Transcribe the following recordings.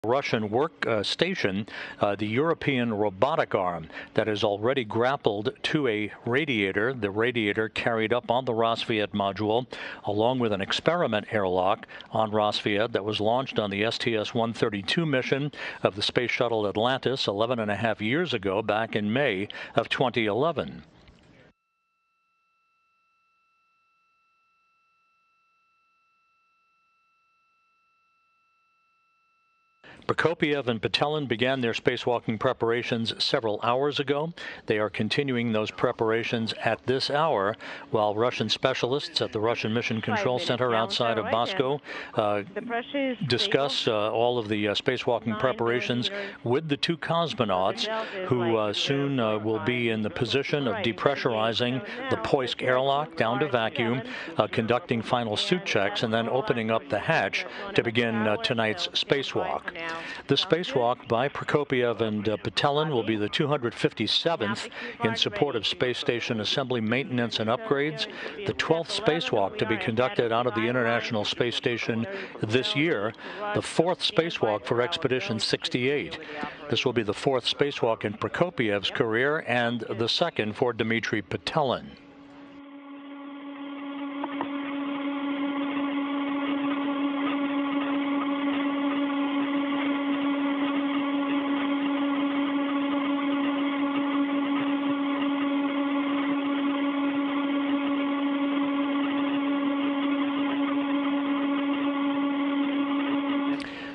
Russian work station, the European robotic arm that has already grappled to a radiator. The radiator carried up on the Rassvet module, along with an experiment airlock on Rassvet that was launched on the STS-132 mission of the Space Shuttle Atlantis 11.5 years ago, back in May of 2011. Prokopiev and Petelin began their spacewalking preparations several hours ago. They are continuing those preparations at this hour, while Russian specialists at the Russian Mission Control Center outside of Moscow discuss all of the spacewalking preparations with the two cosmonauts, who soon will be in the position of depressurizing the Poisk airlock down to vacuum, conducting final suit checks, and then opening up the hatch to begin tonight's spacewalk. The spacewalk by Prokopiev and Petelin will be the 257th in support of space station assembly, maintenance, and upgrades, the 12th spacewalk to be conducted out of the International Space Station this year, the 4th spacewalk for Expedition 68. This will be the 4th spacewalk in Prokopiev's career and the 2nd for Dmitry Petelin.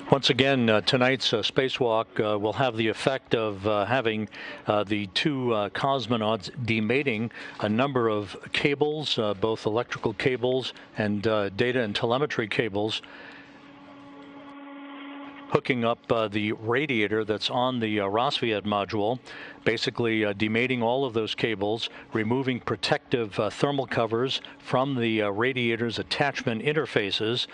Once again, tonight's spacewalk will have the effect of having the two cosmonauts demating a number of cables, both electrical cables and data and telemetry cables, hooking up the radiator that's on the Rassvet module, basically demating all of those cables, removing protective thermal covers from the radiator's attachment interfaces,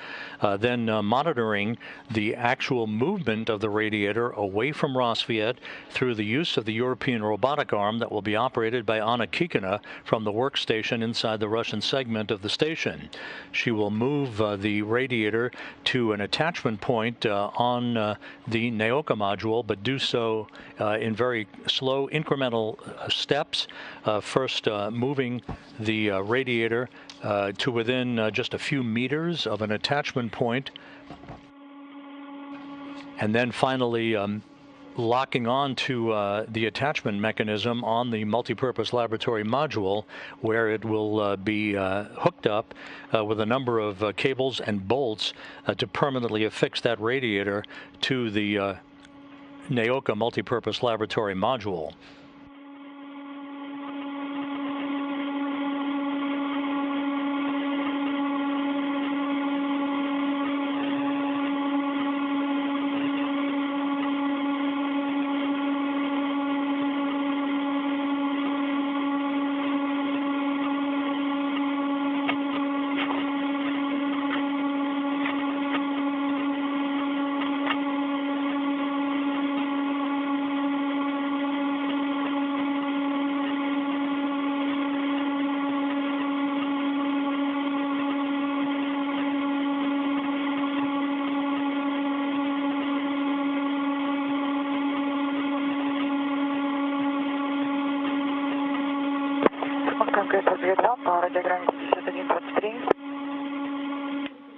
then monitoring the actual movement of the radiator away from Rassvet through the use of the European robotic arm that will be operated by Anna Kikina from the workstation inside the Russian segment of the station. She will move the radiator to an attachment point on the Naoka module, but do so in very slow incremental steps, first moving the radiator to within just a few meters of an attachment point, and then finally locking on to the attachment mechanism on the multipurpose laboratory module, where it will be hooked up with a number of cables and bolts to permanently affix that radiator to the Naoka multipurpose laboratory module.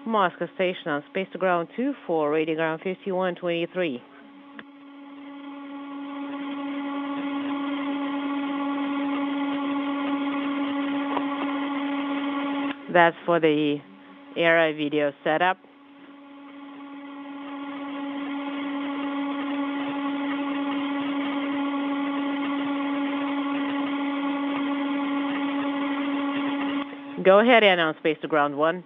Moscow station on space to ground 24, radio ground 5123. That's for the ERA video setup. Go ahead and on space to ground 1.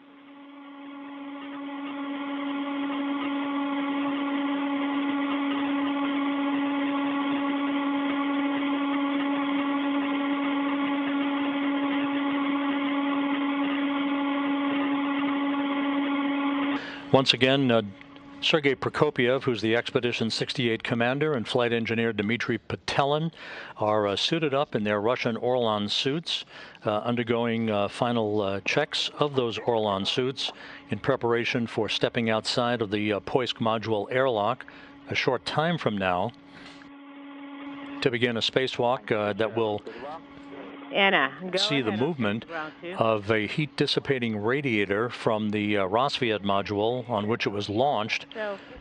Once again, Sergei Prokopiev, who's the Expedition 68 commander, and flight engineer Dmitry Petelin are suited up in their Russian Orlan suits, undergoing final checks of those Orlan suits in preparation for stepping outside of the Poisk module airlock a short time from now to begin a spacewalk that will Anna, see the movement of a heat-dissipating radiator from the Rosviet module on which it was launched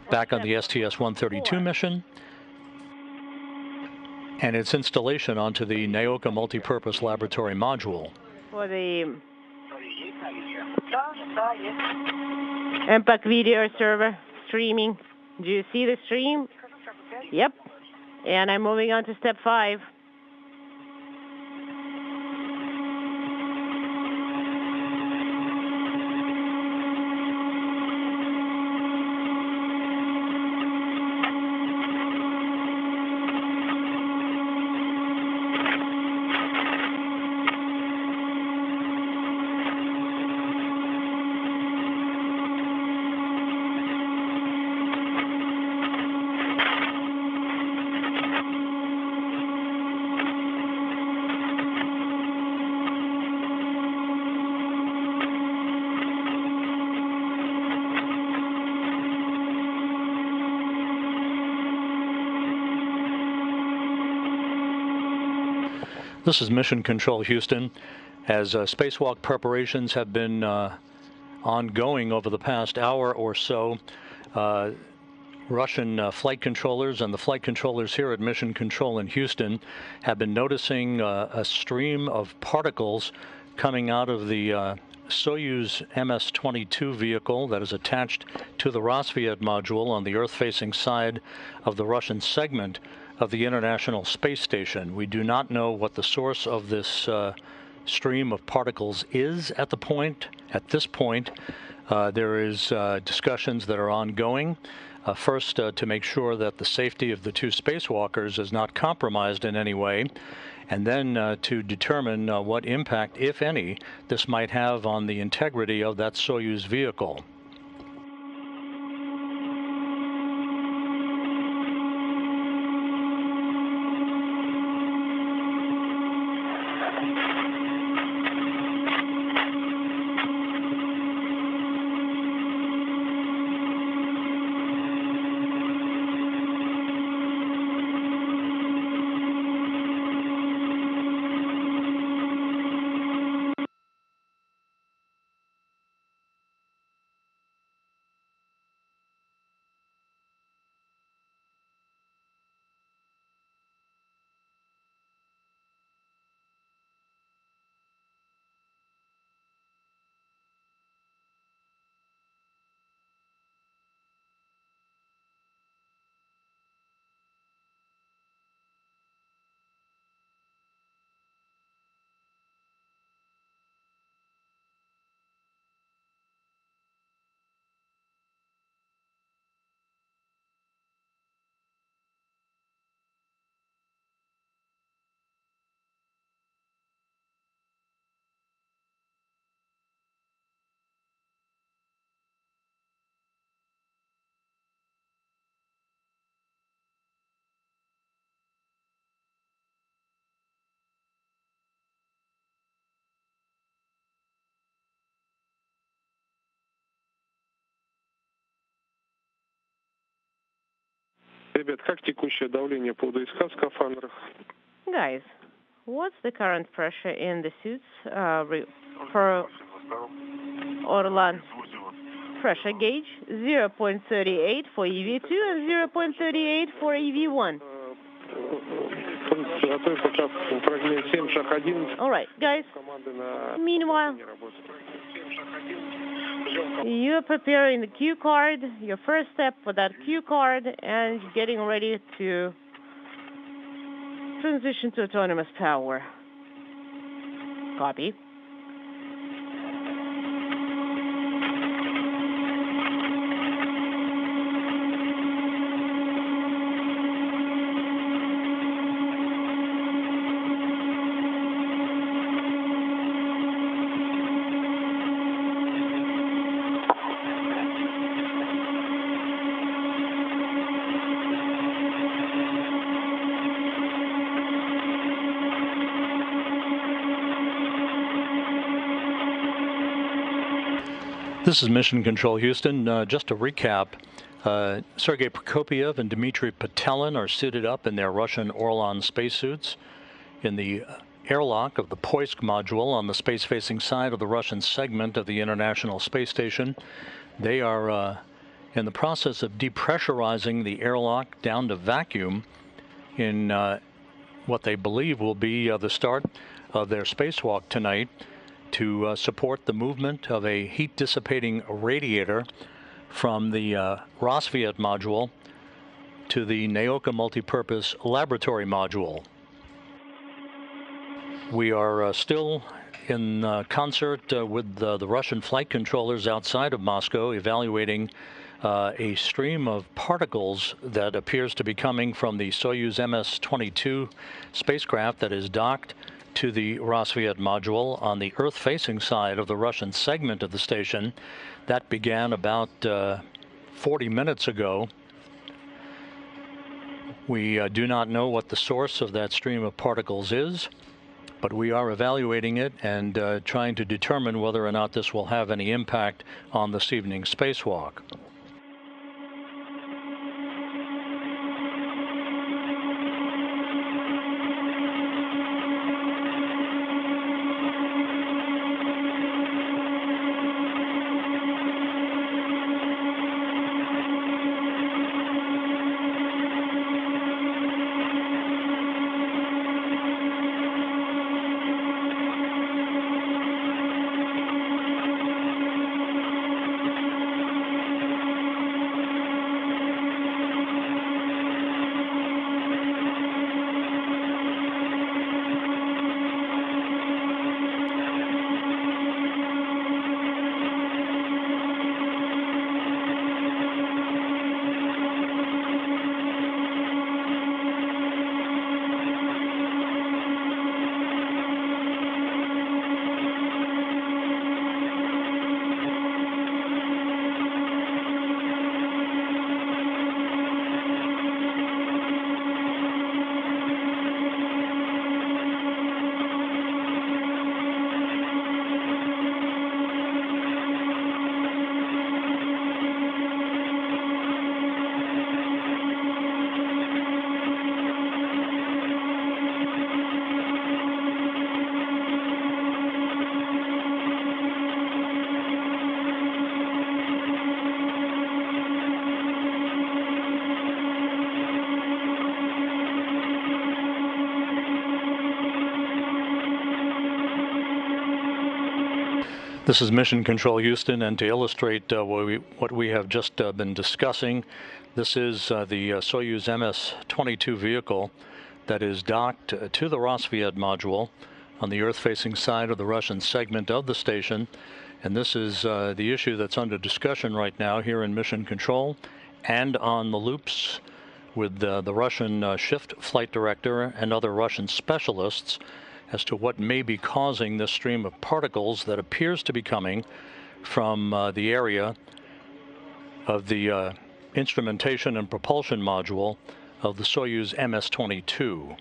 back on the STS-132 mission, and its installation onto the Naoka Multipurpose Laboratory module. For the Impact video server streaming. Do you see the stream? Yep. And I'm moving on to step 5. This is Mission Control Houston. As spacewalk preparations have been ongoing over the past hour or so, Russian flight controllers and the flight controllers here at Mission Control in Houston have been noticing a stream of particles coming out of the Soyuz MS-22 vehicle that is attached to the Rosviet module on the Earth-facing side of the Russian segment of the International Space Station. We do not know what the source of this stream of particles is at this point. There is discussions that are ongoing. First, to make sure that the safety of the 2 spacewalkers is not compromised in any way, and then to determine what impact, if any, this might have on the integrity of that Soyuz vehicle. Ребят, как текущее давление по УДСК в скафандрах? Guys, what's the current pressure in the suits for Orlan? Pressure gauge 0.38 for EV2 and 0.38 for EV1. All right, guys. Meanwhile, you're preparing the cue card, your first step for that cue card, and getting ready to transition to autonomous power. Copy. This is Mission Control Houston. Just to recap, Sergei Prokopiev and Dmitry Petelin are suited up in their Russian Orlan spacesuits in the airlock of the Poisk module on the space-facing side of the Russian segment of the International Space Station. They are in the process of depressurizing the airlock down to vacuum in what they believe will be the start of their spacewalk tonight to support the movement of a heat-dissipating radiator from the Rosviet module to the Naoka multipurpose laboratory module. We are still in concert with the Russian flight controllers outside of Moscow, evaluating a stream of particles that appears to be coming from the Soyuz MS-22 spacecraft that is docked to the Rosviet module on the Earth-facing side of the Russian segment of the station. That began about 40 minutes ago. We do not know what the source of that stream of particles is, but we are evaluating it and trying to determine whether or not this will have any impact on this evening's spacewalk. This is Mission Control Houston, and to illustrate what we have just been discussing, this is the Soyuz MS-22 vehicle that is docked to the Rosviet module on the Earth-facing side of the Russian segment of the station. And this is the issue that's under discussion right now here in Mission Control and on the loops with the Russian shift flight director and other Russian specialists as to what may be causing this stream of particles that appears to be coming from the area of the instrumentation and propulsion module of the Soyuz MS-22.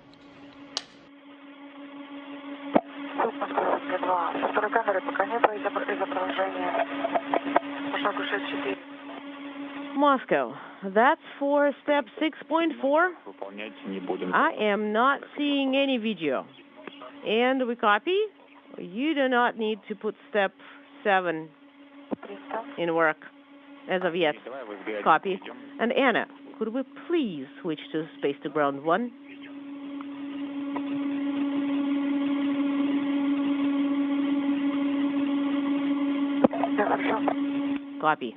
Moscow, that's for step 6.4. I am not seeing any video. And we copy. You do not need to put step 7 in work as of yet. Copy. And Anna, could we please switch to space to ground 1? Copy.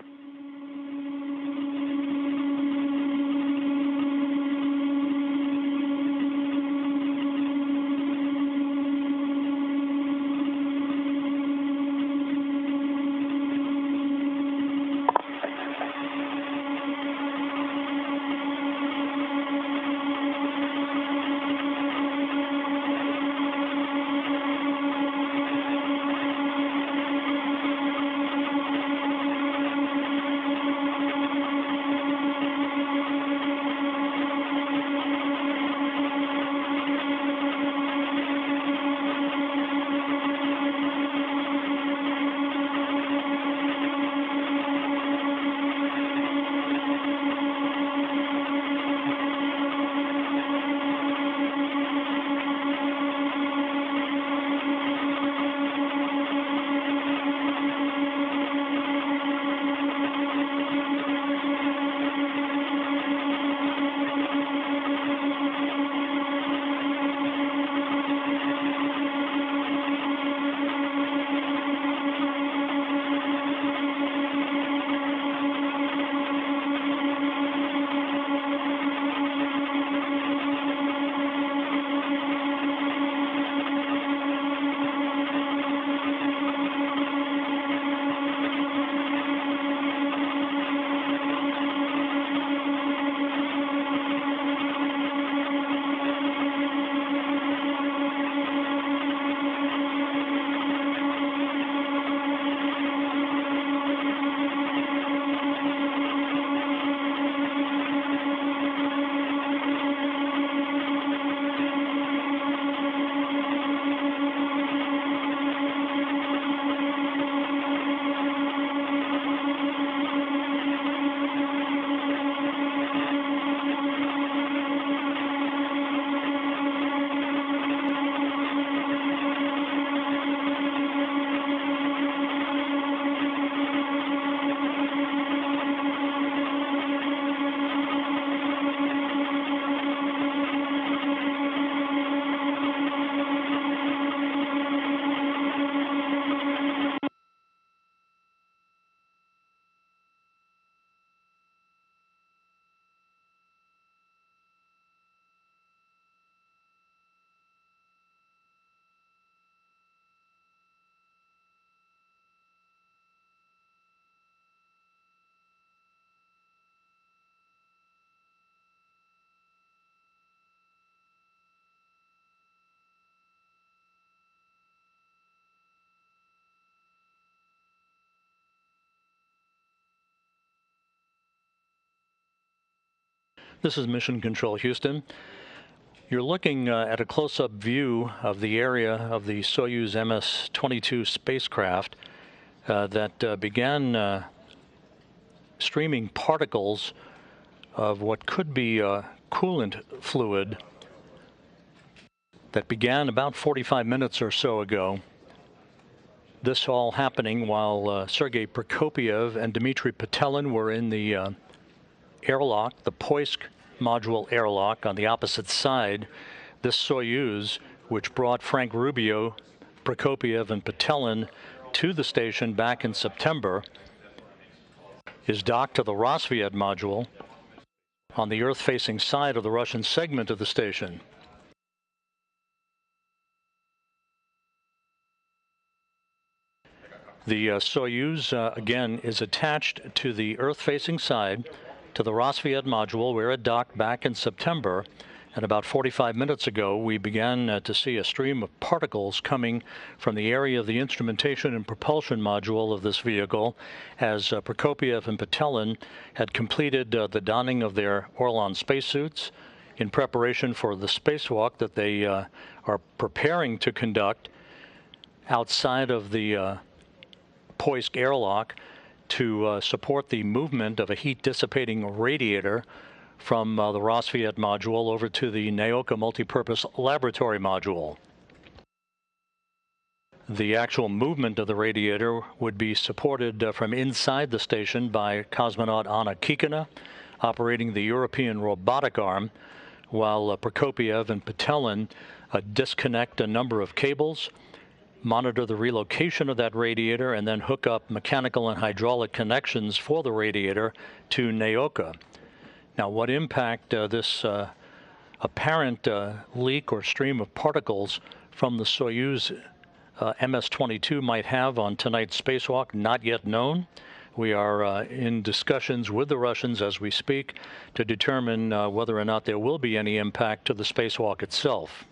This is Mission Control Houston. You're looking at a close-up view of the area of the Soyuz MS-22 spacecraft that began streaming particles of what could be coolant fluid that began about 45 minutes or so ago. This all happening while Sergei Prokopyev and Dmitry Petelin were in the airlock, the Poisk module airlock on the opposite side. This Soyuz, which brought Frank Rubio, Prokopyev, and Petelin to the station back in September, is docked to the Rosviet module on the Earth-facing side of the Russian segment of the station. The Soyuz, again, is attached to the Earth-facing side to the Rosviet module where it docked back in September. And about 45 minutes ago, we began to see a stream of particles coming from the area of the instrumentation and propulsion module of this vehicle as Prokopyev and Petelin had completed the donning of their Orlan spacesuits in preparation for the spacewalk that they are preparing to conduct outside of the Poisk airlock to support the movement of a heat-dissipating radiator from the Rosviet module over to the Naoka multipurpose laboratory module. The actual movement of the radiator would be supported from inside the station by cosmonaut Anna Kikina, operating the European robotic arm, while Prokopyev and Petelin disconnect a number of cables, monitor the relocation of that radiator, and then hook up mechanical and hydraulic connections for the radiator to Naoka. Now, what impact this apparent leak or stream of particles from the Soyuz MS-22 might have on tonight's spacewalk, not yet known. We are in discussions with the Russians as we speak to determine whether or not there will be any impact to the spacewalk itself.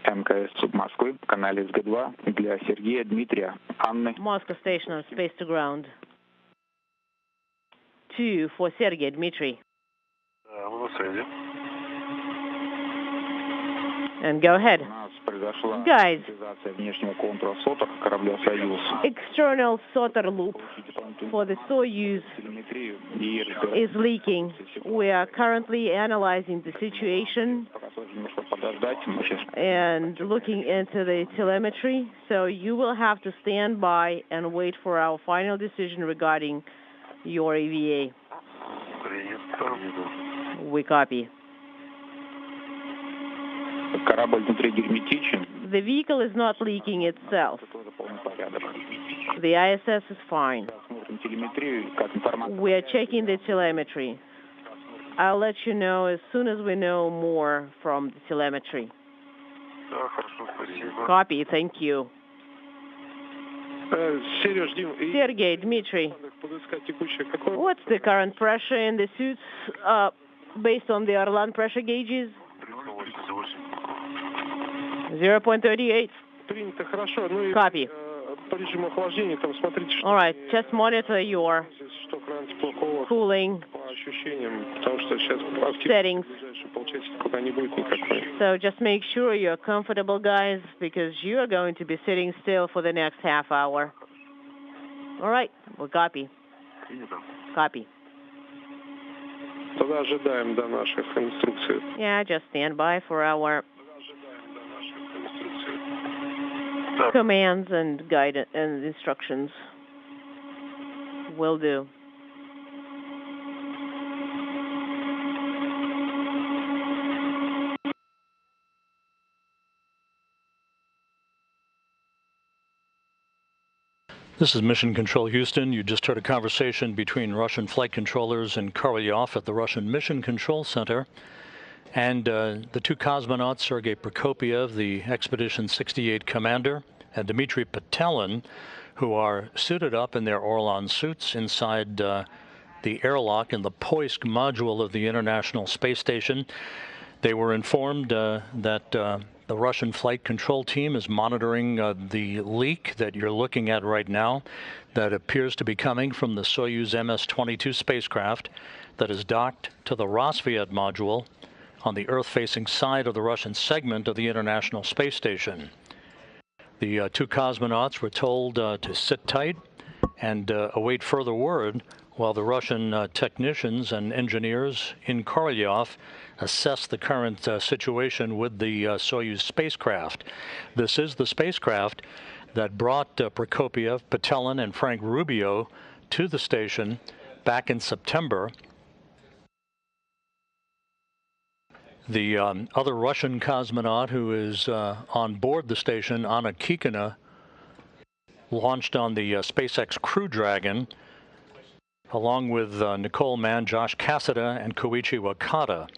МКС Суд Москвы, канале СГ-2 для Сергея, Дмитрия, Анны. Moscow station on space to ground. 2 for Sergei, Dmitry. And go ahead. Guys, external solder loop for the Soyuz is leaking. We are currently analyzing the situation and looking into the telemetry, so you will have to stand by and wait for our final decision regarding your EVA. We copy. The vehicle is not leaking itself. The ISS is fine. We are checking the telemetry. I'll let you know as soon as we know more from the telemetry. Copy, thank you. Sergei, Dmitry, what's the current pressure in the suits based on the Orlan pressure gauges? 0.38. Copy. All right, just monitor your cooling settings. So just make sure you're comfortable, guys, because you are going to be sitting still for the next half hour. All right, we'll copy. Copy. Yeah, just stand by for our commands and guidance and instructions. Will do. This is Mission Control Houston. You just heard a conversation between Russian flight controllers in Korolyov at the Russian Mission Control Center. And the two cosmonauts, Sergei Prokopyev, the Expedition 68 commander, and Dmitry Petelin, who are suited up in their Orlan suits inside the airlock in the Poisk module of the International Space Station. They were informed that the Russian flight control team is monitoring the leak that you're looking at right now that appears to be coming from the Soyuz MS-22 spacecraft that is docked to the Rosviet module on the Earth-facing side of the Russian segment of the International Space Station. The two cosmonauts were told to sit tight and await further word while the Russian technicians and engineers in Korolyov assess the current situation with the Soyuz spacecraft. This is the spacecraft that brought Prokopyev, Petelin, and Frank Rubio to the station back in September. The other Russian cosmonaut who is on board the station, Anna Kikina, launched on the SpaceX Crew Dragon, along with Nicole Mann, Josh Cassada, and Koichi Wakata.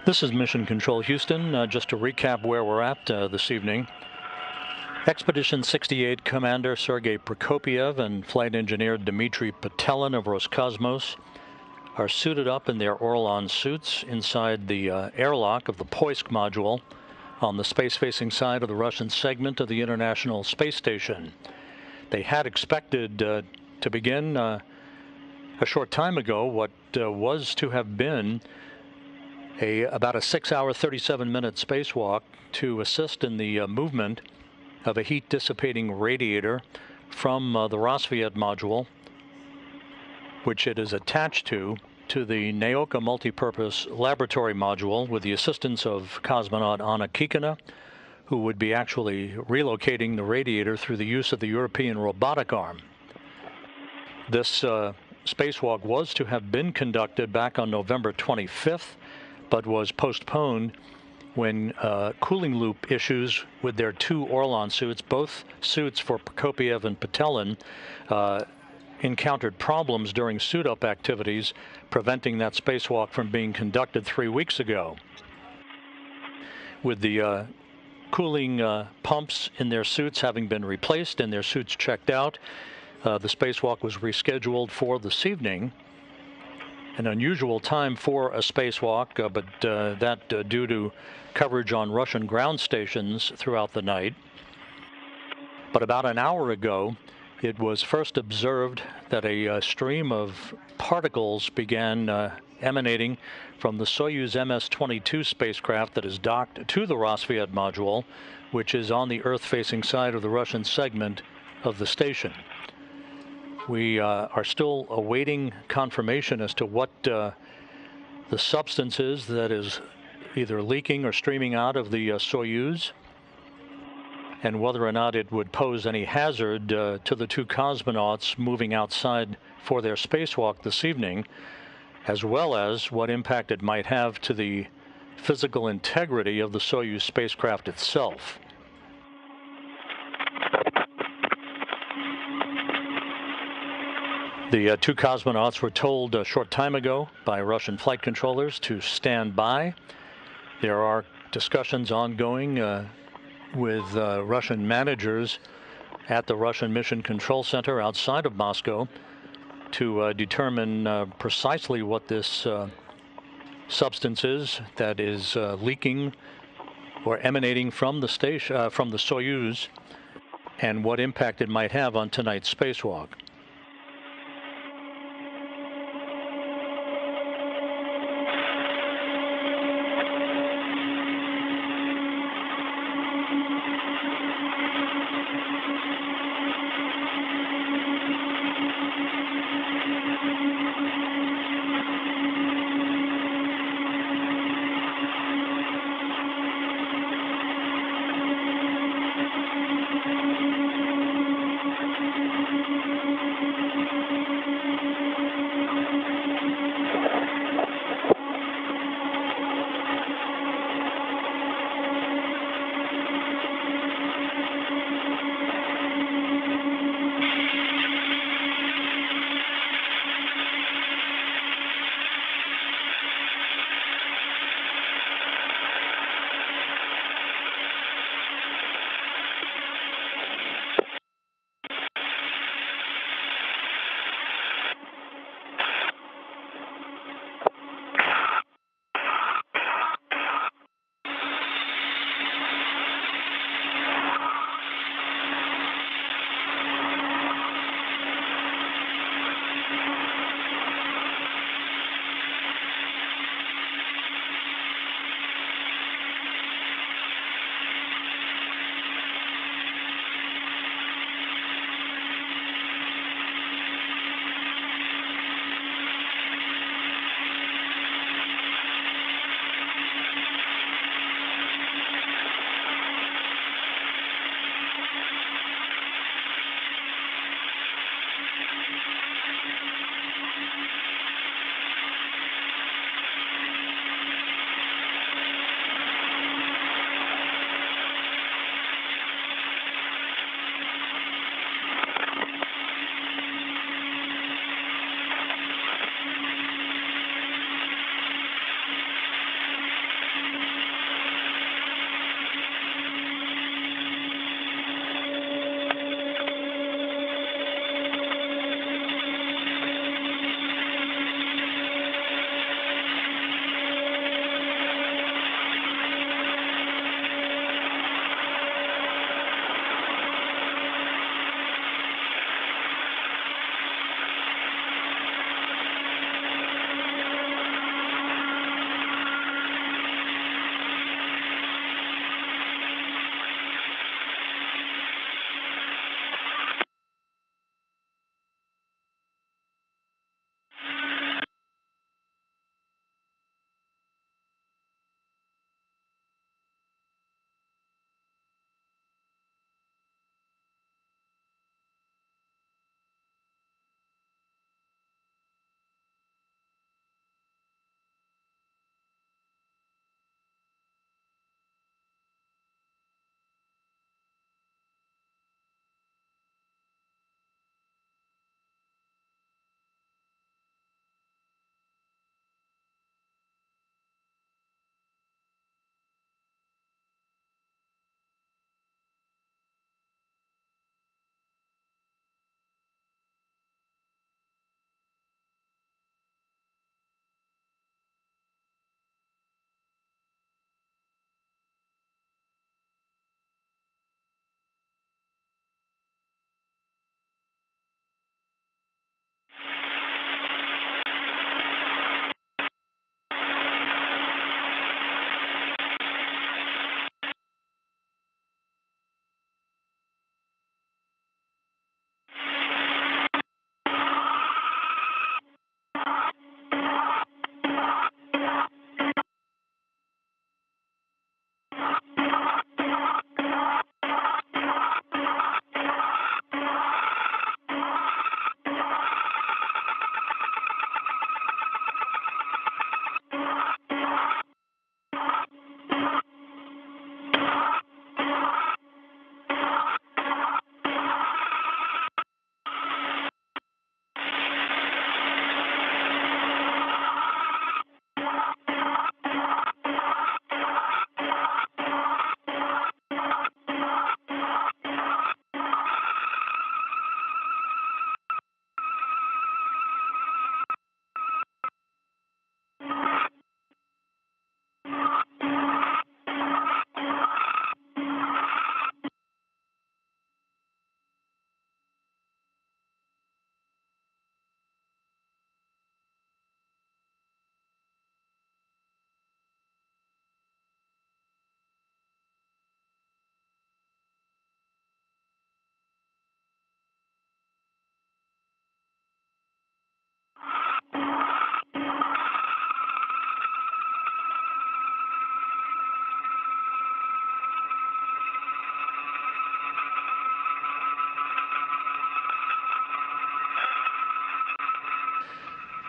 This is Mission Control Houston. Just to recap where we're at this evening. Expedition 68 Commander Sergei Prokopiev and Flight Engineer Dmitry Petelin of Roscosmos are suited up in their Orlan suits inside the airlock of the Poisk module on the space-facing side of the Russian segment of the International Space Station. They had expected to begin a short time ago what was to have been about a 6-hour, 37-minute spacewalk to assist in the movement of a heat-dissipating radiator from the Rosviet module, which it is attached to the Naoka multipurpose laboratory module with the assistance of cosmonaut Anna Kikina, who would be actually relocating the radiator through the use of the European robotic arm. This spacewalk was to have been conducted back on November 25th, but was postponed when cooling loop issues with their two Orlan suits, both suits for Prokopiev and Petelin, encountered problems during suit-up activities, preventing that spacewalk from being conducted 3 weeks ago. With the cooling pumps in their suits having been replaced and their suits checked out, the spacewalk was rescheduled for this evening. An unusual time for a spacewalk, but that due to coverage on Russian ground stations throughout the night. But about an hour ago, it was first observed that a stream of particles began emanating from the Soyuz MS-22 spacecraft that is docked to the Rosviet module, which is on the Earth-facing side of the Russian segment of the station. We are still awaiting confirmation as to what the substance is that is either leaking or streaming out of the Soyuz, and whether or not it would pose any hazard to the two cosmonauts moving outside for their spacewalk this evening, as well as what impact it might have to the physical integrity of the Soyuz spacecraft itself. The two cosmonauts were told a short time ago by Russian flight controllers to stand by. There are discussions ongoing with Russian managers at the Russian Mission Control Center outside of Moscow to determine precisely what this substance is that is leaking or emanating from the station, from the Soyuz, and what impact it might have on tonight's spacewalk.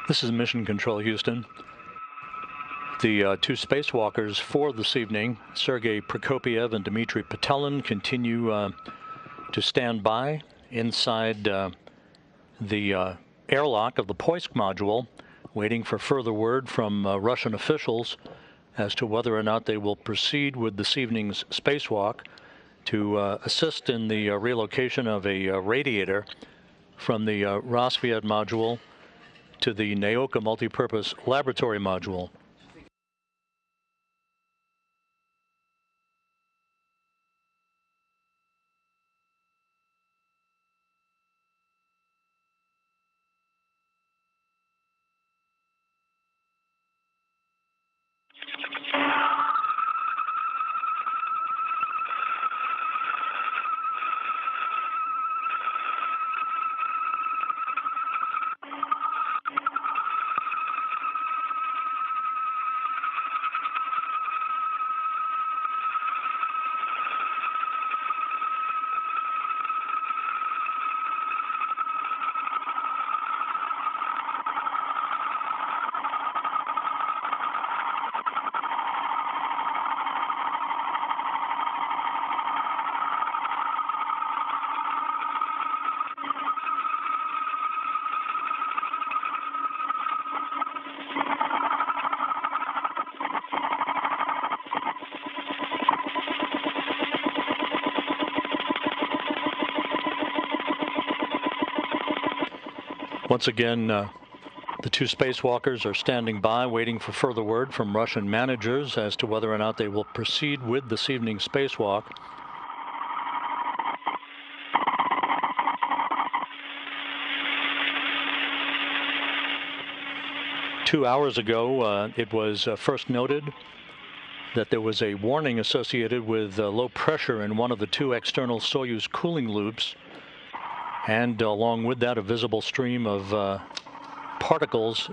This is Mission Control, Houston. The two spacewalkers for this evening, Sergei Prokopyev and Dmitry Petelin, continue to stand by inside the airlock of the Poisk module, waiting for further word from Russian officials as to whether or not they will proceed with this evening's spacewalk to assist in the relocation of a radiator from the Rosviad module to the Naoka multipurpose laboratory module. Once again, the two spacewalkers are standing by, waiting for further word from Russian managers as to whether or not they will proceed with this evening's spacewalk. Two hours ago, it was first noted that there was a warning associated with low pressure in one of the two external Soyuz cooling loops, and along with that, a visible stream of particles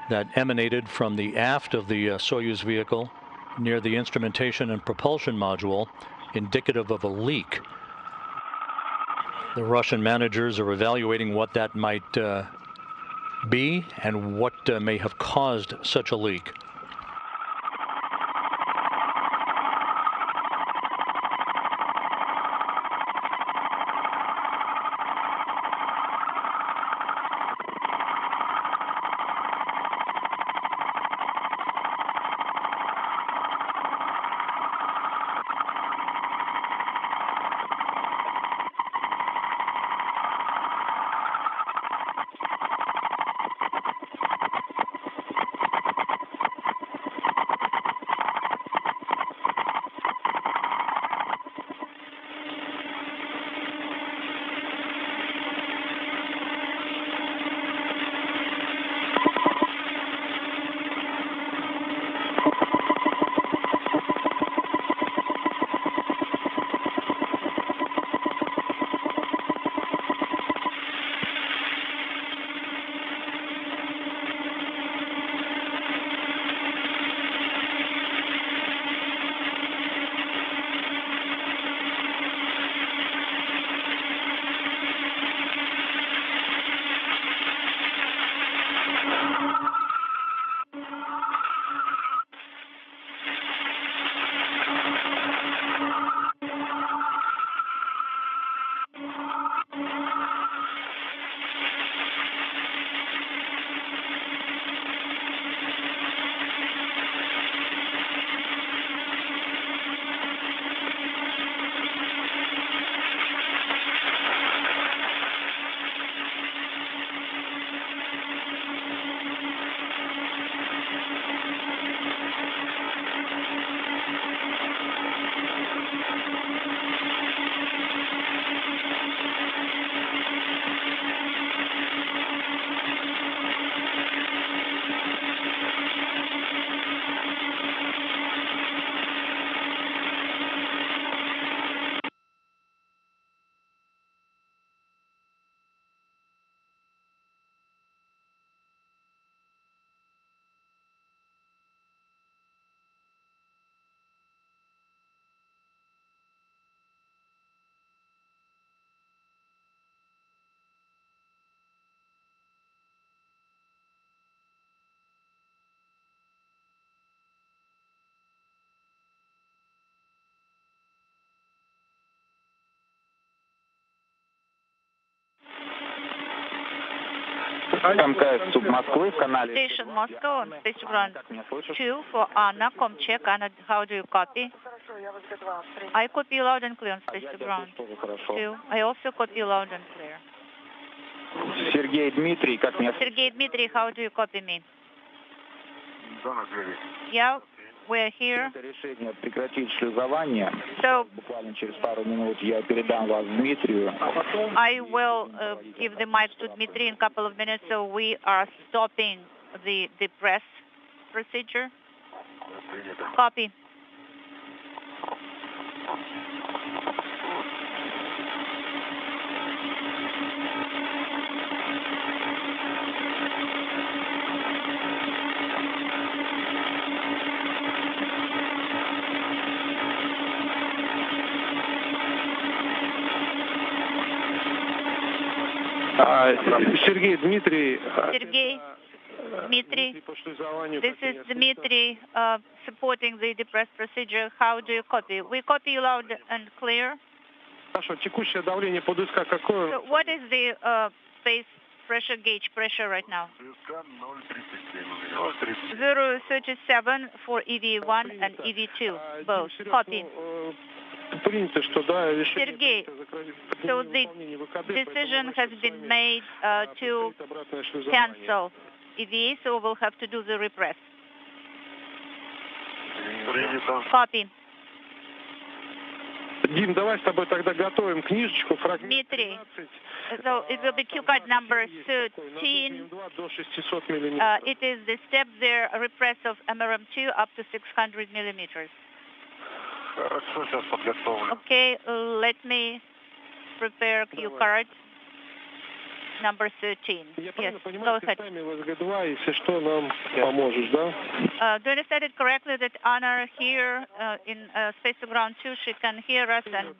that emanated from the aft of the Soyuz vehicle near the instrumentation and propulsion module, indicative of a leak. The Russian managers are evaluating what that might be and what may have caused such a leak. МКС Суб Москвы в канале. Station Moscow on Space Ground 2 for Anna. Com check. Anna, how do you copy? I copy you loud and clear on Space Ground 2. I also copy you loud and clear. Сергей Дмитрий, как меня... Sergey Dmitry, how do you copy me? Yeah, we're here. Решение прекратить шлюзование. So Буквально через пару минут я передам вас Дмитрию. I will give the mic to Dmitry in a couple of minutes. So we are stopping the press procedure. Copy. Сергей Дмитрий. Sergey Dmitry, this is Dmitry supporting the depress procedure. How do you copy? We copy you loud and clear. Хорошо. Текущее давление подвиска какое? So what is the space pressure gauge pressure right now? 037 for EV1 and EV2, both. Copy. Принято, что да, Sergey, so the decision has been made to cancel EVA, so we'll have to do the repress. Copy. Дим, давай с тобой тогда готовим книжечку, фрагмент Dmitry, so it will be cue card number 13. до 600 миллиметров. It is the step there, a repress of MRM2 up to 600 millimeters. Okay, let me prepare cue card number 13. Я Yes, правильно понимаю, go ты ahead. с нами в СГ-2, если что, нам поможешь, да? Do you understand it correctly that Anna here in Space Ground 2, she can hear us and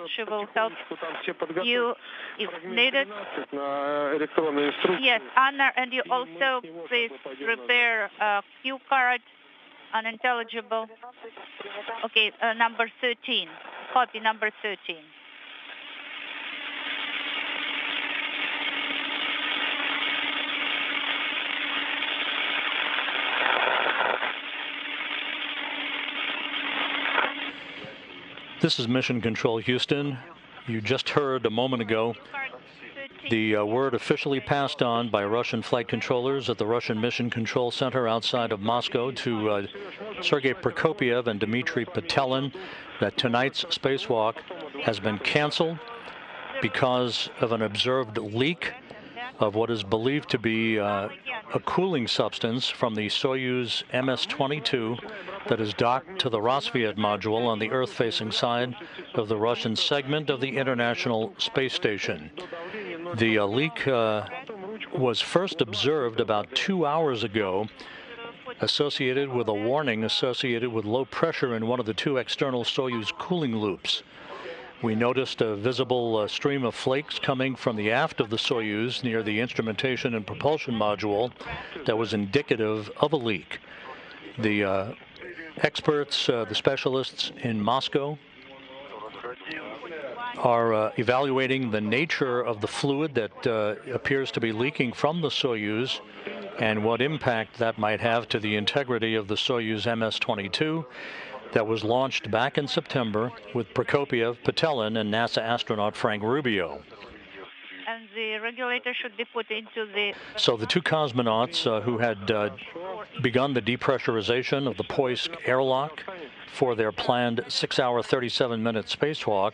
she will help Там все подготовки. you if needed? На электронные инструкции. Yes, Anna, and you also please prepare cue card, unintelligible. Okay, number 13. Copy number 13. This is Mission Control Houston. You just heard a moment ago the word officially passed on by Russian flight controllers at the Russian Mission Control Center outside of Moscow to Sergei Prokopiev and Dmitry Petelin that tonight's spacewalk has been canceled because of an observed leak of what is believed to be a cooling substance from the Soyuz MS-22 that is docked to the Rassvet module on the Earth-facing side of the Russian segment of the International Space Station. The leak was first observed about 2 hours ago, associated with a warning associated with low pressure in one of the two external Soyuz cooling loops. We noticed a visible stream of flakes coming from the aft of the Soyuz near the instrumentation and propulsion module that was indicative of a leak. The experts, the specialists in Moscow, are evaluating the nature of the fluid that appears to be leaking from the Soyuz and what impact that might have to the integrity of the Soyuz MS-22 that was launched back in September with Prokopiev, Petelin, and NASA astronaut Frank Rubio. And the regulator should be put into the... So the two cosmonauts who had begun the depressurization of the Poisk airlock for their planned 6-hour, 37-minute spacewalk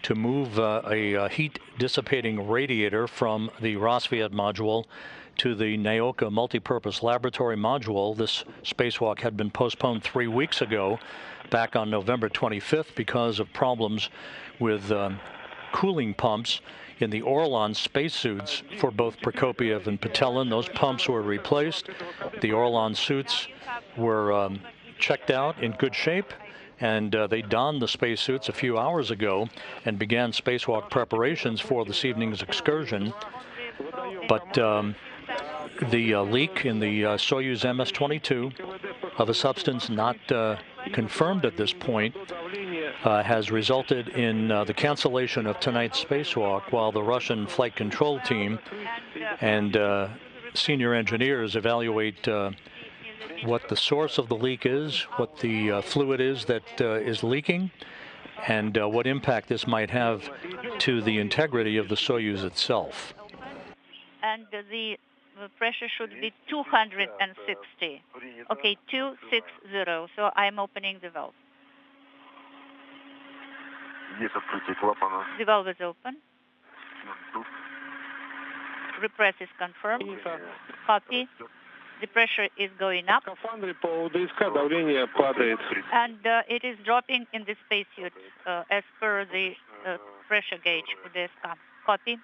to move a heat-dissipating radiator from the Rassvet module to the Naoka multipurpose laboratory module. This spacewalk had been postponed 3 weeks ago, back on November 25th, because of problems with cooling pumps in the Orlan spacesuits for both Prokopiev and Petelin. Those pumps were replaced. The Orlan suits were checked out in good shape, and they donned the spacesuits a few hours ago and began spacewalk preparations for this evening's excursion. But the leak in the Soyuz MS-22 of a substance not confirmed at this point has resulted in the cancellation of tonight's spacewalk, while the Russian flight control team and senior engineers evaluate what the source of the leak is, what the fluid is that is leaking, and what impact this might have to the integrity of the Soyuz itself. And the pressure should be 260. Okay, 260. So I'm opening the valve. The valve is open. Repress is confirmed. Copy. The pressure is going up. And it is dropping in the spacesuit as per the pressure gauge with the DSK. Copy.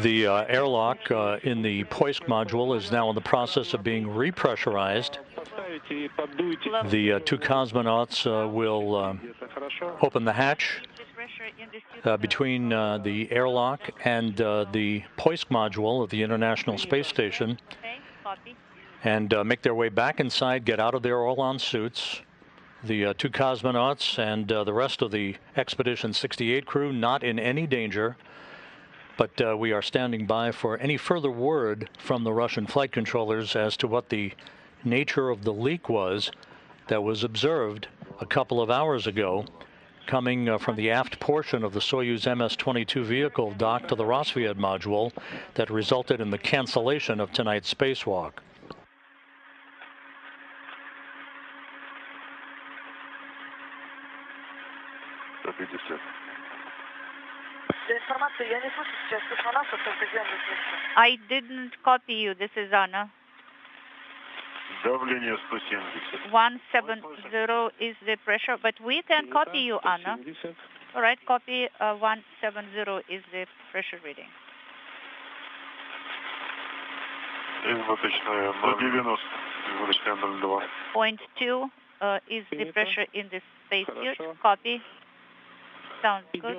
The airlock in the Poisk module is now in the process of being repressurized. The two cosmonauts will open the hatch between the airlock and the Poisk module of the International Space Station and make their way back inside, get out of their Orlan suits. The two cosmonauts and the rest of the Expedition 68 crew not in any danger, but we are standing by for any further word from the Russian flight controllers as to what the nature of the leak was that was observed a couple of hours ago coming from the aft portion of the Soyuz MS-22 vehicle docked to the Rosviad module that resulted in the cancellation of tonight's spacewalk. I didn't copy you. This is Anna. 170 is the pressure, but we can copy you, Anna. All right, copy 170 is the pressure reading. Point 2 is the pressure in the spacesuit. Copy. Sounds good.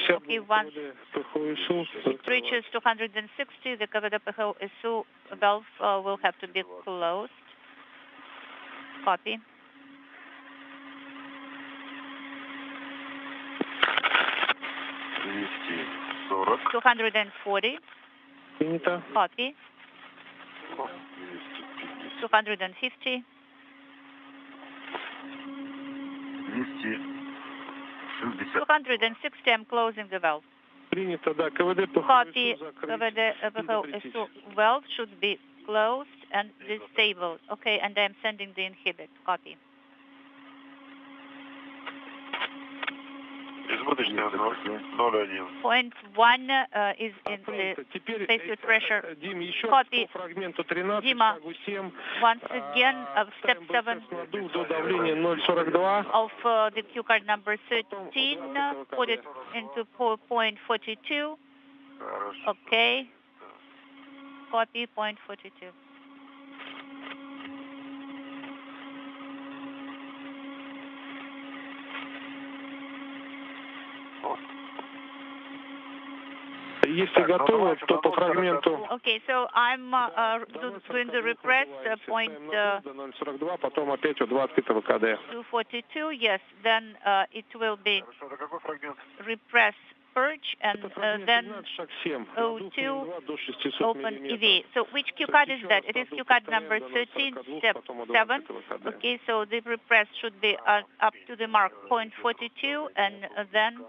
Okay, once it reaches 260, the KVD-PHU valve will have to be closed. Copy. $240. Copy. 250. 260, I'm closing the valve. Copy, KVD-PHU valve should be closed and disabled. Okay, and I'm sending the inhibit. Copy. Point 1 is in the spacesuit pressure. Copy. Dima, once again, step 7 of the Q card number 13, put it into point 42. Okay. Copy, point 42. Okay, so I'm doing the repress point 242. Yes, then it will be repress purge and then O2 open EV. So which Q card is that? It is Q card number 13, step 7. Okay, so the repress should be up to the mark point 42 and then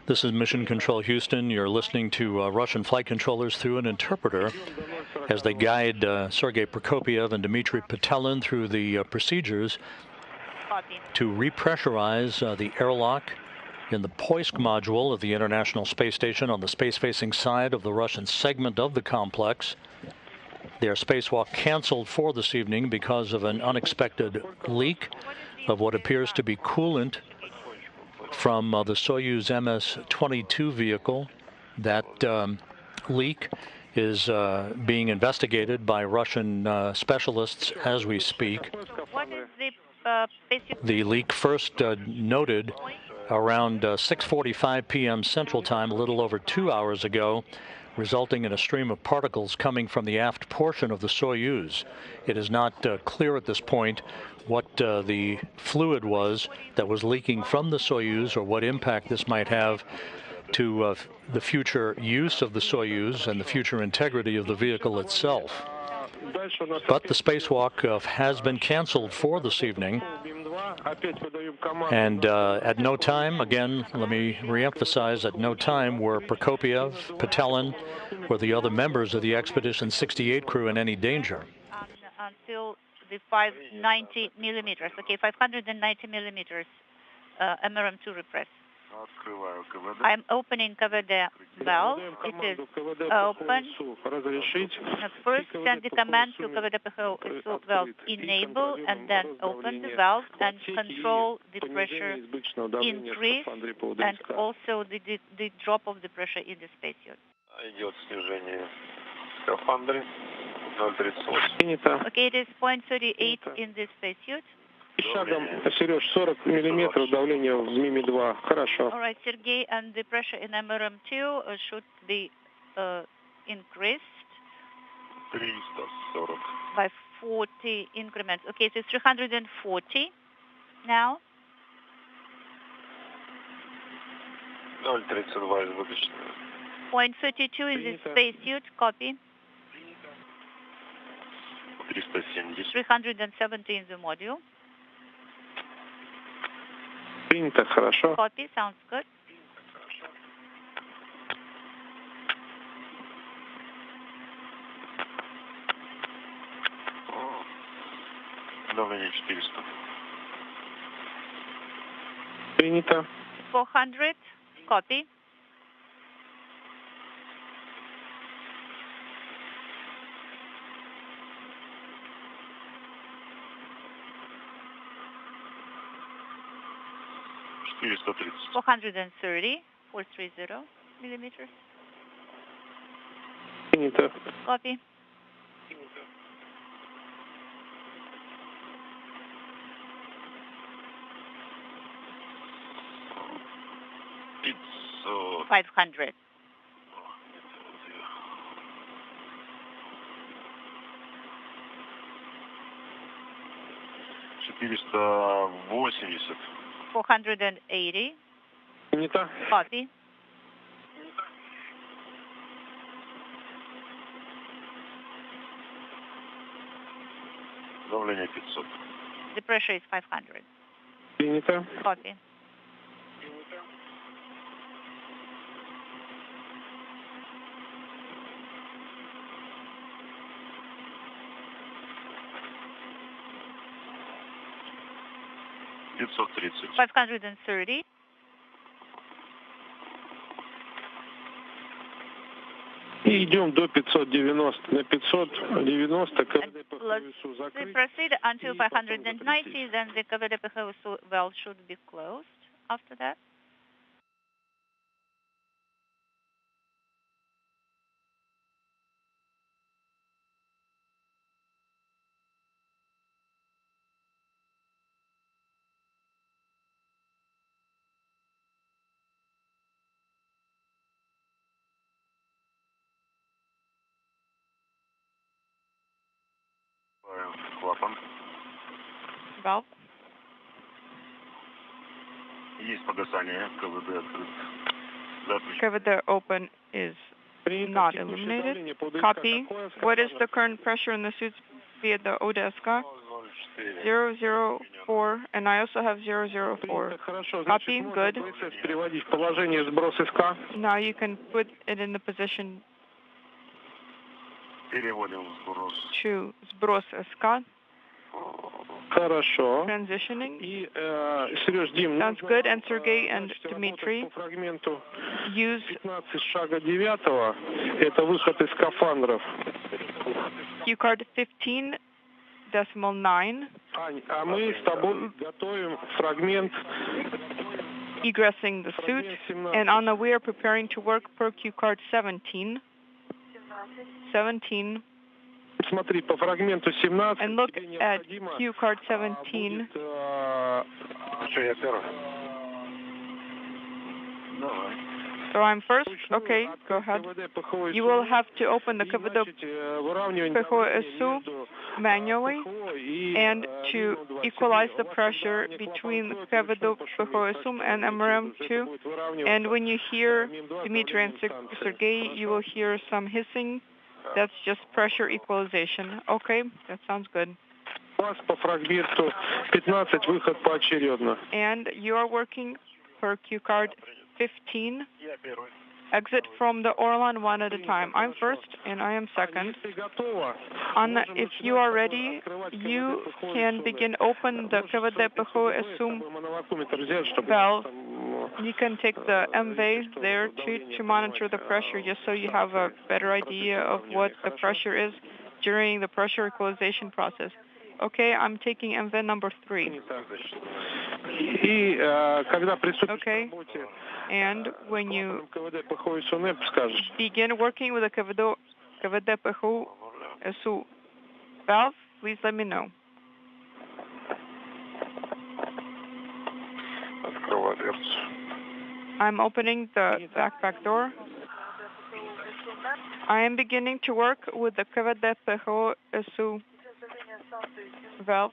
This is Mission Control Houston. You're listening to Russian flight controllers through an interpreter as they guide Sergei Prokopiev and Dmitry Petelin through the procedures to repressurize the airlock in the Poisk module of the International Space Station on the space-facing side of the Russian segment of the complex. Their spacewalk canceled for this evening because of an unexpected leak of what appears to be coolant from the Soyuz MS-22 vehicle. That leak is being investigated by Russian specialists as we speak. What is the leak first noted around 6:45 p.m. Central Time, a little over 2 hours ago, resulting in a stream of particles coming from the aft portion of the Soyuz. It is not clear at this point what the fluid was that was leaking from the Soyuz or what impact this might have to the future use of the Soyuz and the future integrity of the vehicle itself. But the spacewalk has been canceled for this evening. And at no time, again, let me reemphasize, at no time were Prokopiev, Patelin, or the other members of the Expedition 68 crew in any danger. Until the 590 millimeters, okay, 590 millimeters MRM2 repress. I'm opening KVD valve. It is open. First, send the command to KVD valve enable, and then open the valve and control the pressure increase and also the drop of the pressure in the spacesuit. Okay, it is 0.38 in the spacesuit. Шагом, Сереж, 40 миллиметров давление в МИМе-2. Хорошо. All right, Sergey, and the pressure in MRM2 should be increased by 40 increments. Okay, so it's 340 now. 0.32 in the spacesuit. Copy. 370 in the module. Принято, хорошо. Copy, sounds good. Давление 400. Принято. 400, copy. $430. 430, 430 millimeters. Принято. Copy. $500. 500. $480. 480. Принято. Copy. Давление 500. The pressure is 500. Принято. Copy. $530. 530. И идем до 590. На 590 КВД по Let's Soyuz закрыть. proceed until 590, then the KVD valve should be closed after that. Клапан. Valve. Есть погасание. КВД открыт. Запуск. KVD open is not illuminated. Copy. What is the current pressure in the suits via the ODSK? 004, and I also have 004. Copy, good. Переводить в положение сброс СК. Now you can put it in the position Переводим сброс. to сброс SK, Хорошо. transitioning. И, Сереж, Дим, Sounds good, and Sergey and Dmitry по фрагменту use 15 шага 9, это выход из скафандров. Q card 15.9, Ань, а мы с тобой готовим фрагмент egressing the suit, and Anna, we are preparing to work per Q card 17. 17. Смотри, по фрагменту 17 And look тебе at необходимо Q card 17. будет, что я первый? Давай. So I'm first? Okay, go ahead. You will have to open the КВД ПХО manually and to equalize the pressure between КВД ПХО and MRM2. And when you hear Dmitry and Sergey, you will hear some hissing. That's just pressure equalization. Okay, that sounds good. And you are working per cue card 15. Exit from the Orlan one at a time. I'm first and I am second. If you are ready, you can begin open the КВД ПХО valve. You can take the MV there to monitor the pressure, just so you have a better idea of what the pressure is during the pressure equalization process. Okay, I'm taking MV number 3. Okay, and when you begin working with the КВД ПХО valve, please let me know. I'm opening the back door. I am beginning to work with the КВД ПХО valve.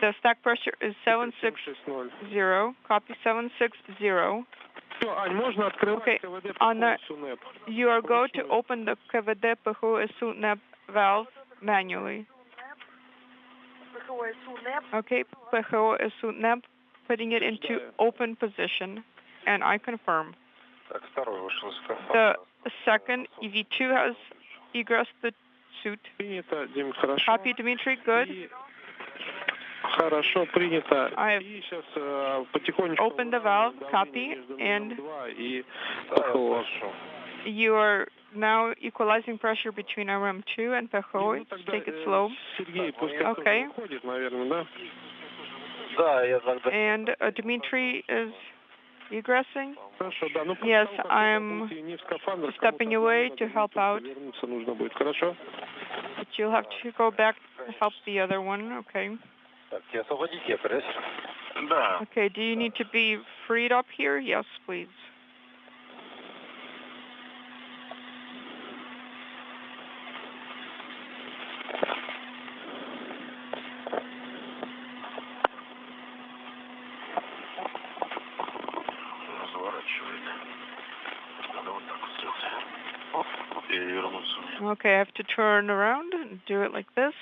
The stack pressure is 760. Copy 760. Okay. You are going to open the КВД ПХО valve manually. Okay, ПХО putting it into open position, and I confirm. The second EV2 has egressed the suit. Copy, Dmitry. Good. I have opened the valve. Copy, and you are now equalizing pressure between RM2 and ПХО. Take it slow. Okay. And Dmitry is egressing? Yes, I'm stepping away to help out. But you'll have to go back to help the other one. Okay. Okay, do you need to be freed up here? Yes, please. Okay, I have to turn around and do it like this.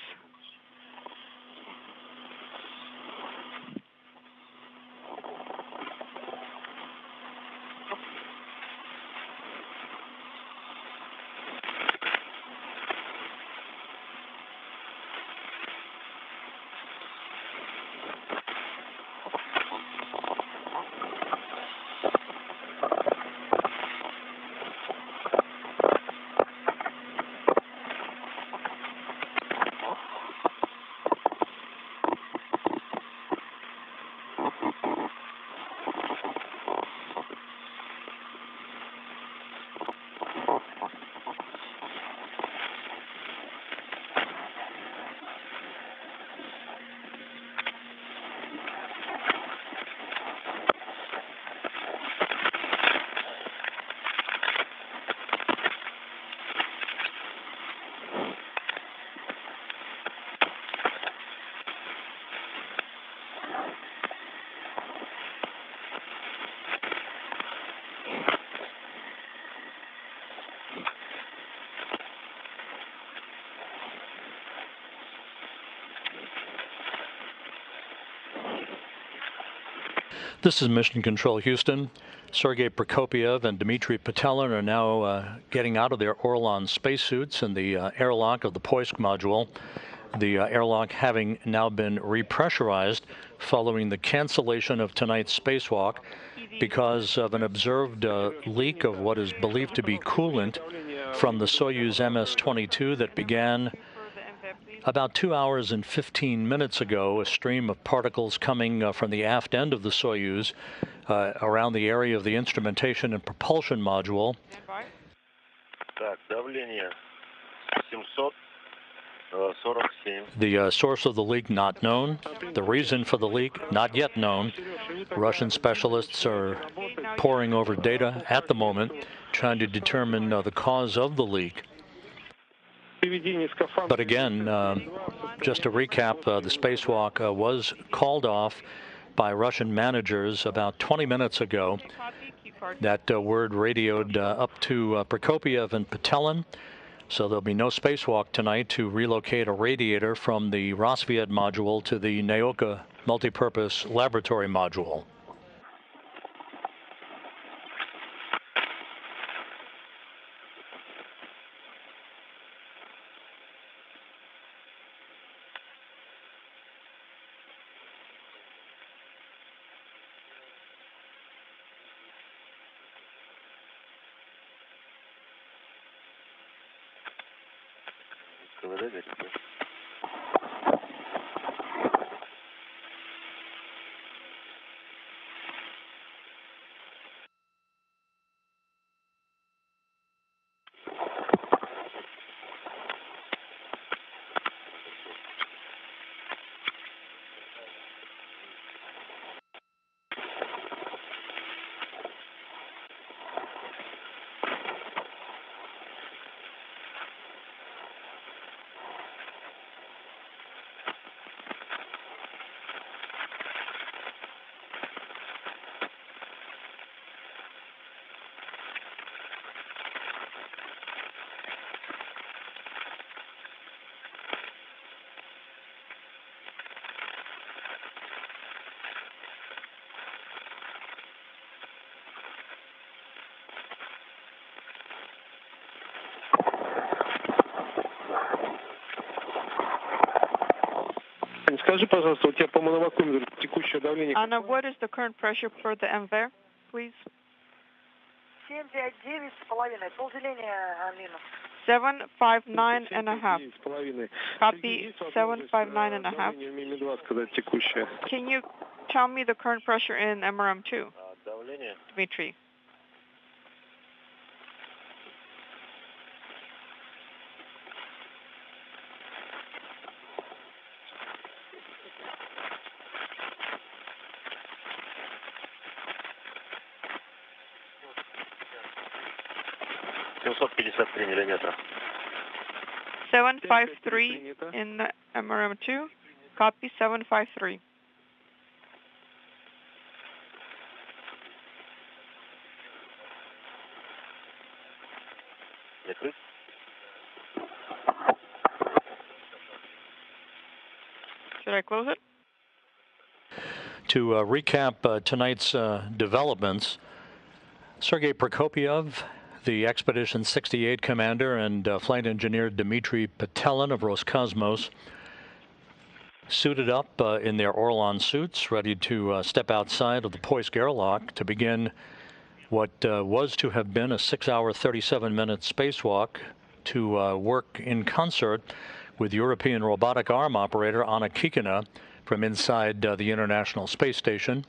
This is Mission Control Houston. Sergei Prokopiev and Dmitry Petelin are now getting out of their Orlan spacesuits in the airlock of the Poisk module. The airlock having now been repressurized following the cancellation of tonight's spacewalk because of an observed leak of what is believed to be coolant from the Soyuz MS-22 that began about 2 hours and 15 minutes ago. A stream of particles coming from the aft end of the Soyuz around the area of the instrumentation and propulsion module. The source of the leak not known. The reason for the leak not yet known. Russian specialists are poring over data at the moment, trying to determine the cause of the leak. But again, just to recap, the spacewalk was called off by Russian managers about 20 minutes ago. That word radioed up to Prokopiev and Petelin. So there'll be no spacewalk tonight to relocate a radiator from the Rassvet module to the Naoka multipurpose laboratory module. Скажи, пожалуйста, у тебя по моновакууме текущее давление? Anna, what is the current pressure for the MVAR, please? 759,5, полделения минус. 759.5. Copy 759.5. Can you tell me the current pressure in MRM2? Dmitry. Миллиметра. 753 in MRM2. Copy 753. Should I close it? To recap tonight's developments, Sergei Prokopiev, the Expedition 68 commander, and flight engineer Dmitry Petelin of Roscosmos, suited up in their Orlan suits, ready to step outside of the Poisk airlock to begin what was to have been a 6-hour, 37-minute spacewalk to work in concert with European robotic arm operator Anna Kikina from inside the International Space Station,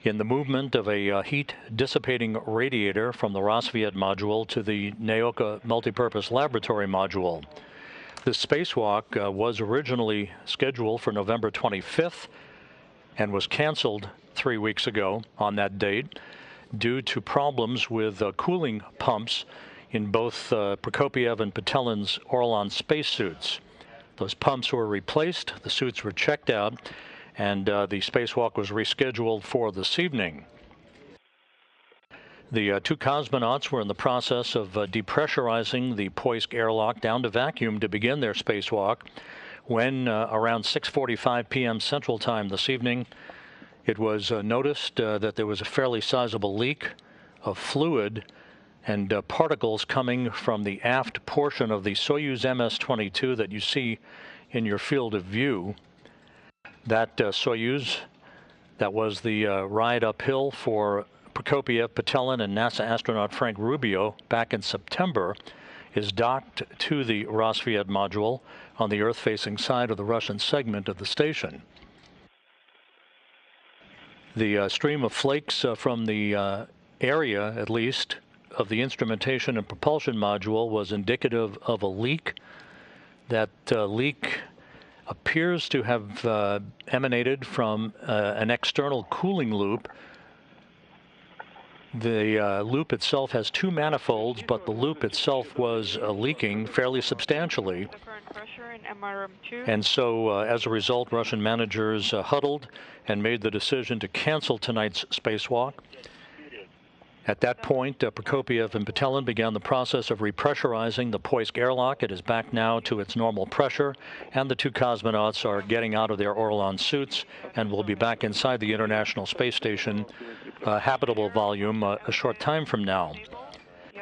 in the movement of a heat-dissipating radiator from the Rassvet module to the Naoka multipurpose laboratory module. The spacewalk was originally scheduled for November 25th and was canceled 3 weeks ago on that date due to problems with cooling pumps in both Prokopiev and Petelin's Orlan spacesuits. Those pumps were replaced, the suits were checked out, and the spacewalk was rescheduled for this evening. The two cosmonauts were in the process of depressurizing the Poisk airlock down to vacuum to begin their spacewalk when, around 6:45 p.m. Central Time this evening, it was noticed that there was a fairly sizable leak of fluid and particles coming from the aft portion of the Soyuz MS-22 that you see in your field of view. That Soyuz, that was the ride uphill for Prokopiev, Petelin, and NASA astronaut Frank Rubio back in September, is docked to the Rassvet module on the Earth-facing side of the Russian segment of the station. The stream of flakes from the area, at least, of the instrumentation and propulsion module was indicative of a leak. That leak appears to have emanated from an external cooling loop. The loop itself has two manifolds, but the loop itself was leaking fairly substantially. The current pressure in MRM2. And so, as a result, Russian managers huddled and made the decision to cancel tonight's spacewalk. At that point, Prokopiev and Petelin began the process of repressurizing the Poisk airlock. It is back now to its normal pressure, and the two cosmonauts are getting out of their Orlan suits and will be back inside the International Space Station habitable volume a short time from now.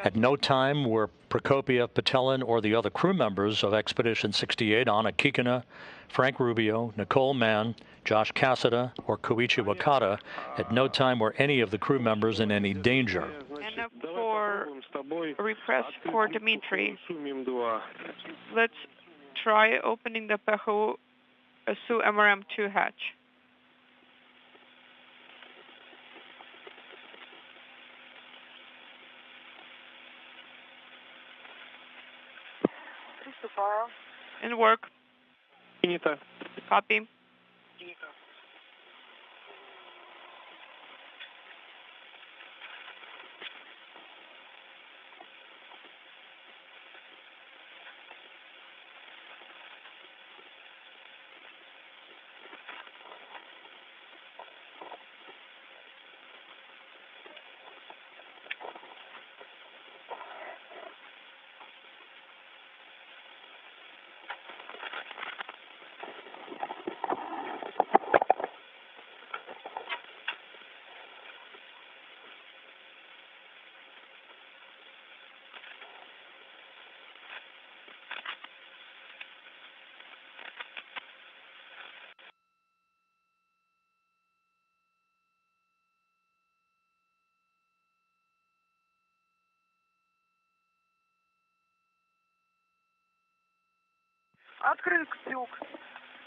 At no time were Prokopiev, Petelin, or the other crew members of Expedition 68, Anna Kikina, Frank Rubio, Nicole Mann, Josh Cassada, or Koichi Wakata, at no time were any of the crew members in any danger. And for repress for Dmitry, let's try opening the PHU SU MRM2 hatch. In work. Copy.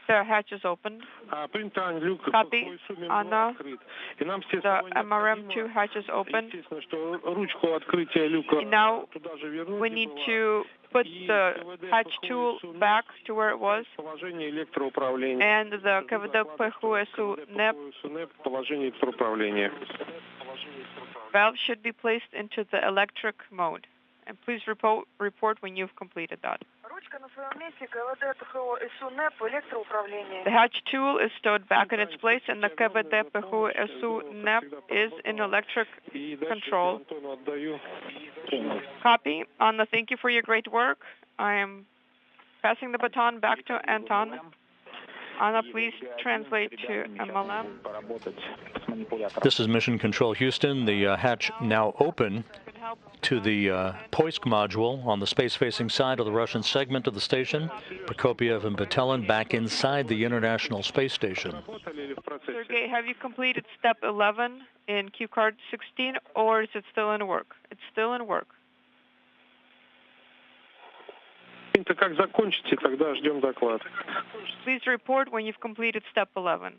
The hatch is open. Copy. Anna, the MRM2 hatch is open. And now we need to put the hatch tool back to where it was. And the КВД PHU SU NEP valve should be placed into the electric mode. And please report when you've completed that. The hatch tool is stowed back in its place, and the КВД PHU SU NEP is in electric control. Copy. Anna, thank you for your great work. I am passing the baton back to Anton. Anna, please translate to MLM. This is Mission Control Houston. The hatch now open to the Poisk module on the space-facing side of the Russian segment of the station. Prokopiev and Petelin back inside the International Space Station. Sergey, have you completed step 11 in Q card 16, or is it still in work? It's still in work. Please report when you've completed step 11.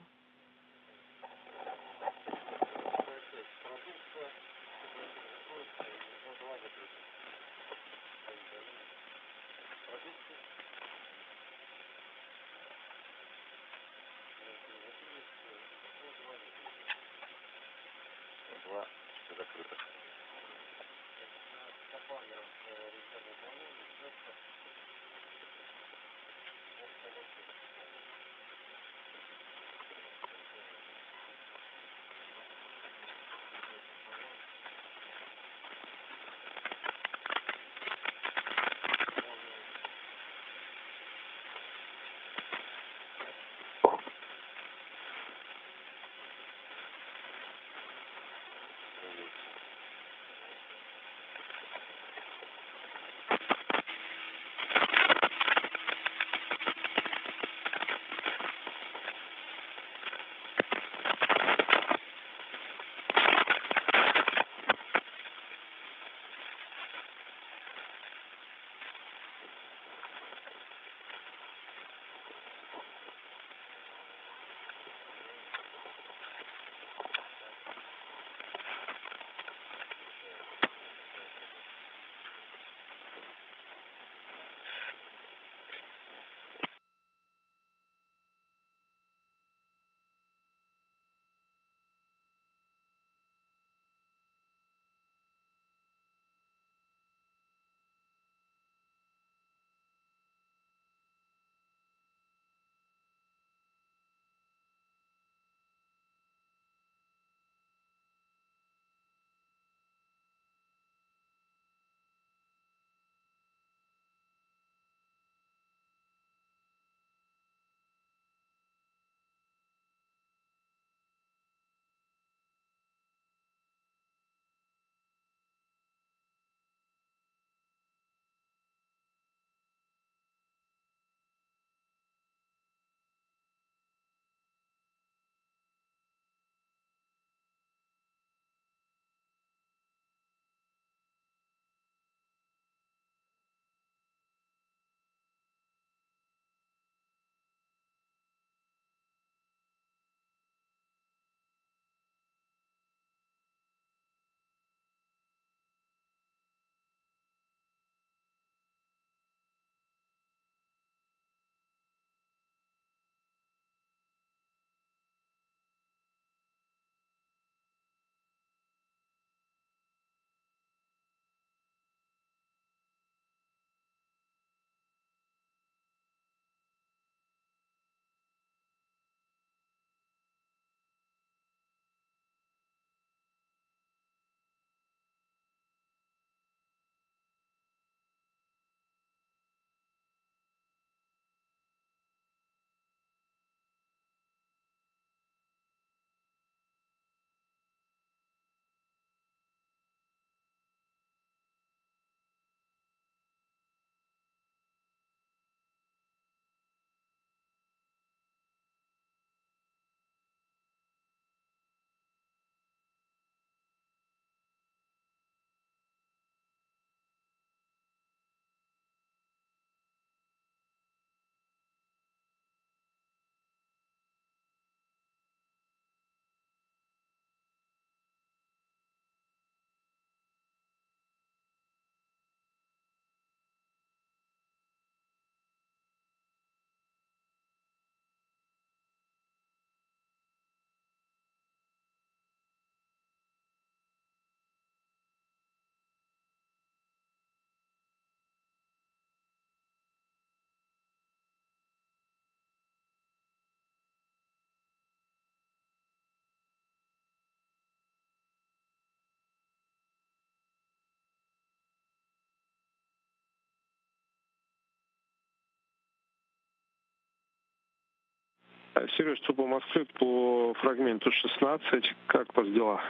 Сереж, что по Москве по фрагменту 16, как у вас дела?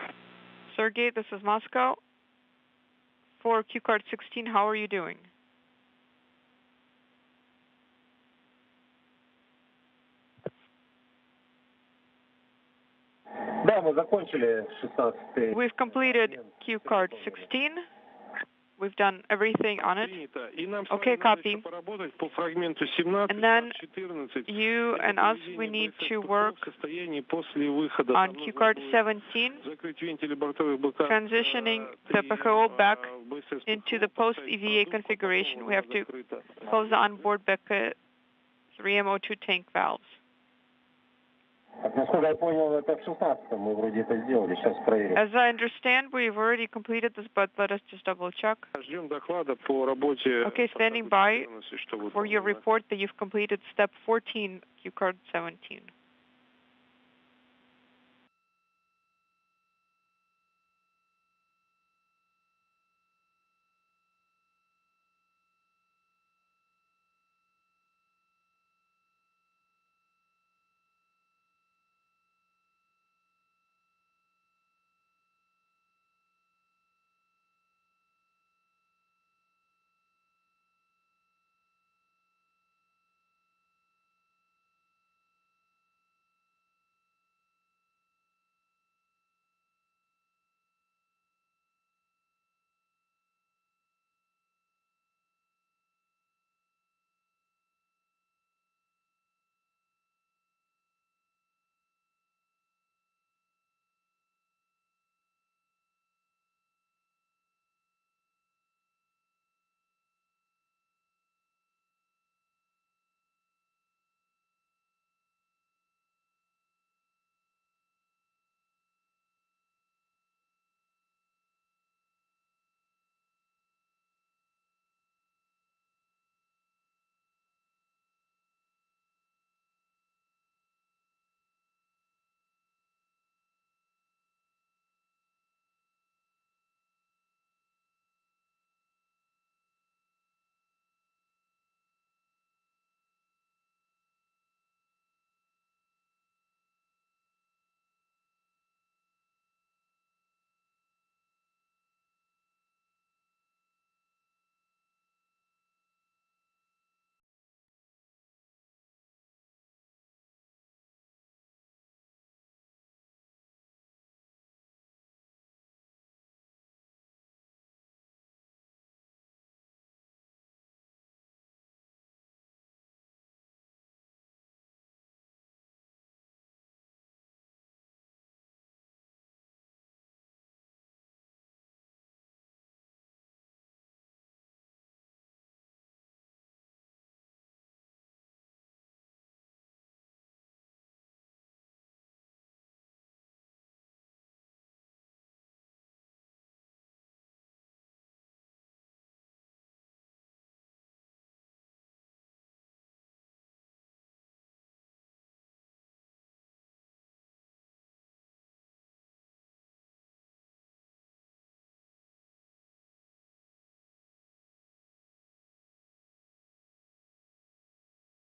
Sergey, this is Moscow. For Q card 16, how are you doing? Да, мы закончили 16-й. We've completed Q card 16. We've done everything on it. Okay, copy. And then you and us, we need to work on Q card 17, transitioning the PHO back into the post-EVA configuration. We have to close the onboard BECA 3MO2 tank valves. Насколько я понял, это в 16-м мы вроде это сделали. Сейчас проверим. As I understand, we've already completed this, but let us just double check. Okay, standing by for your report that you've completed step 14, Q card 17.